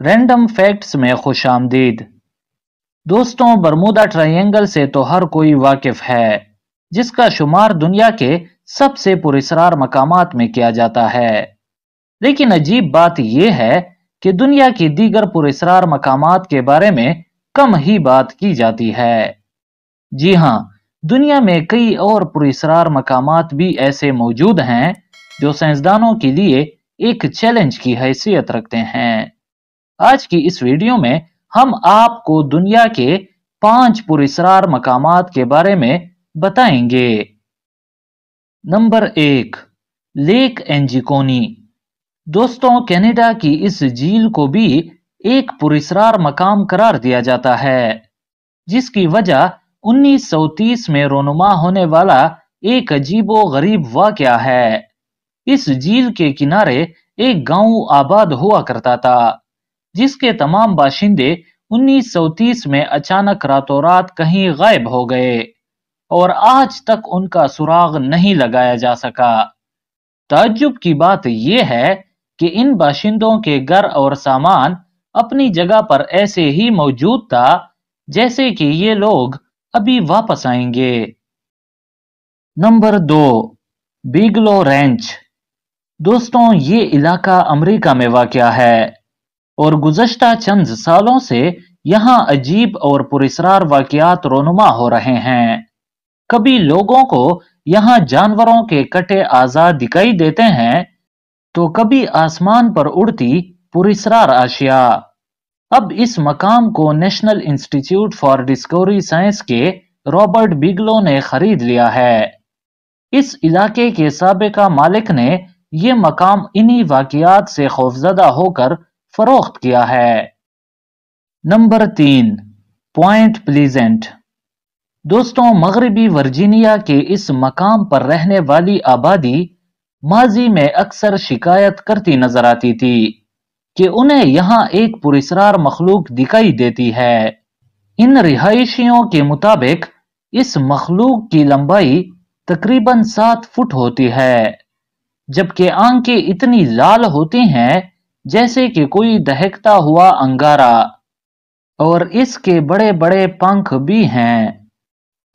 Random facts में खुश आमदीद। दोस्तों, बरमूदा ट्रायंगल से तो हर कोई वाकिफ है, जिसका शुमार दुनिया के सबसे पुरस्कार मकामात में किया जाता है। लेकिन अजीब बात यह है कि दुनिया की दीगर पुरस्कार मकामात के बारे में कम ही बात की जाती है। जी हाँ, दुनिया में कई और पुरस्कार मकामात भी ऐसे मौजूद हैं जो साइंसदानों के लिए एक चैलेंज की हैसियत रखते हैं। आज की इस वीडियो में हम आपको दुनिया के 5 पुरस्कार मकामात के बारे में बताएंगे। Number 1, lake Angikuni. दोस्तों, कनाडा की इस झील को भी एक पुरस्कार मकाम करार दिया जाता है, जिसकी वजह 1930 में रोनुमा होने वाला एक अजीबो गरीब वाकया है। इस झील के किनारे एक गांव आबाद हुआ करता था, जिसके तमाम बाशिंदे 1930 में अचानक रातों रात कहीं गायब हो गए और आज तक उनका सुराग नहीं लगाया जा सका। ताज्जुब की बात यह है कि इन बाशिंदों के घर और सामान अपनी जगह पर ऐसे ही मौजूद था जैसे कि ये लोग अभी वापस आएंगे। Number 2, Bigelow ranch. दोस्तों, ये इलाका अमेरिका में वाक़या है और गुज़श्ता चंद सालों से यहाँ अजीब और पुरस्कार वाक़यात रोनुमा हो रहे हैं। कभी लोगों को यहाँ जानवरों के कटे आज़ाद दिखाई देते हैं, तो कभी आसमान पर उड़ती पुरस्कार आशिया। अब इस मकाम को national institute for discovery science के रॉबर्ट बिगलो ने खरीद लिया है। इस इलाके के साबिका मालिक ने ये मकाम इन्हीं वाक़यात से खौफजदा होकर फरोख्त किया है। Number 3, point pleasant. दोस्तों, मगरबी वर्जीनिया के इस मकाम पर रहने वाली आबादी माजी में अक्सर शिकायत करती नजर आती थी कि उन्हें यहाँ एक पुरस्कार मखलूक दिखाई देती है। इन रिहायशियों के मुताबिक इस मखलूक की लंबाई तकरीबन 7 फुट होती है, जबकि आंखें इतनी लाल होती हैं जैसे कि कोई दहकता हुआ अंगारा, और इसके बड़े बड़े पंख भी हैं।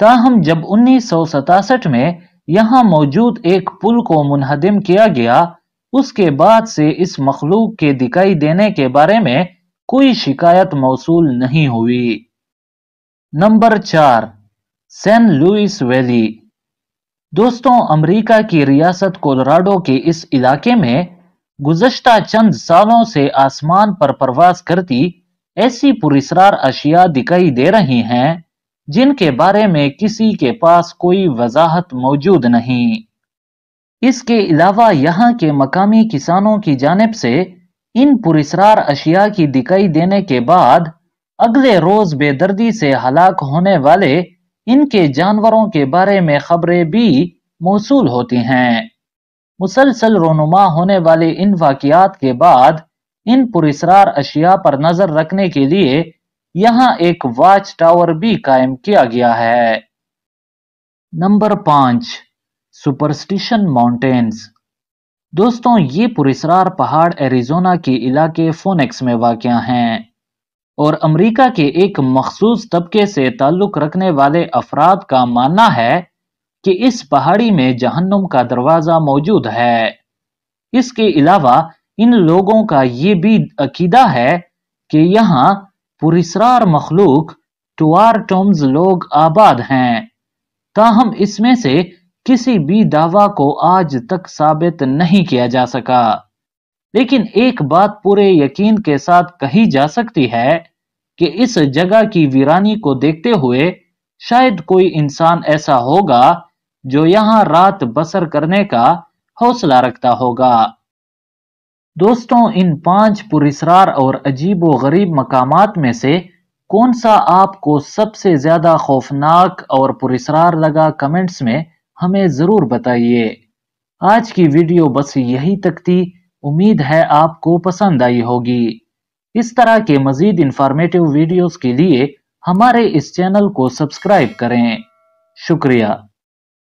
ताहम जब 1967 में यहाँ मौजूद एक पुल को मुनहदिम किया गया, उसके बाद से इस मखलूक के दिखाई देने के बारे में कोई शिकायत मौसूल नहीं हुई। Number 4, San Luis Valley. दोस्तों, अमेरिका की रियासत कोलोराडो के इस इलाके में गुज़श्ता चंद सालों से आसमान पर परवास करती ऐसी पुरस्कार अशिया दिखाई दे रही हैं जिनके बारे में किसी के पास कोई वजाहत मौजूद नहीं। इसके अलावा यहाँ के मकामी किसानों की जानिब से इन पुरस्कार अशिया की दिखाई देने के बाद अगले रोज बेदर्दी से हलाक होने वाले इनके जानवरों के बारे में खबरें भी मौसूल होती हैं। मुसलसल रोनुमा होने वाले इन वाक़यात के बाद इन पुरस्कार अशिया पर नजर रखने के लिए यहाँ एक वॉच टावर भी कायम किया गया है। Number 5, superstition mountains. दोस्तों, ये पुरस्कार पहाड़ एरिज़ोना के इलाके फोनिक्स में वाक़या हैं और अमेरिका के एक मखसूस तबके से ताल्लुक रखने वाले अफराद का मानना है कि इस पहाड़ी में जहन्नुम का दरवाजा मौजूद है। इसके अलावा इन लोगों का ये भी अकीदा है कि यहाँ पुरस्कार मखलूक टुआर टोम्स लोग आबाद हैं। ताहम इसमें से किसी भी दावा को आज तक साबित नहीं किया जा सका, लेकिन एक बात पूरे यकीन के साथ कही जा सकती है कि इस जगह की वीरानी को देखते हुए शायद कोई इंसान ऐसा होगा जो यहाँ रात बसर करने का हौसला रखता होगा। दोस्तों, इन 5 पुरस्कार और अजीबो गरीब मकामात में से कौन सा आपको सबसे ज्यादा खौफनाक और पुरस्कार लगा, कमेंट्स में हमें जरूर बताइए। आज की वीडियो बस यही तक थी। उम्मीद है आपको पसंद आई होगी। इस तरह के मजीद इंफॉर्मेटिव वीडियोस के लिए हमारे इस चैनल को सब्सक्राइब करें। शुक्रिया।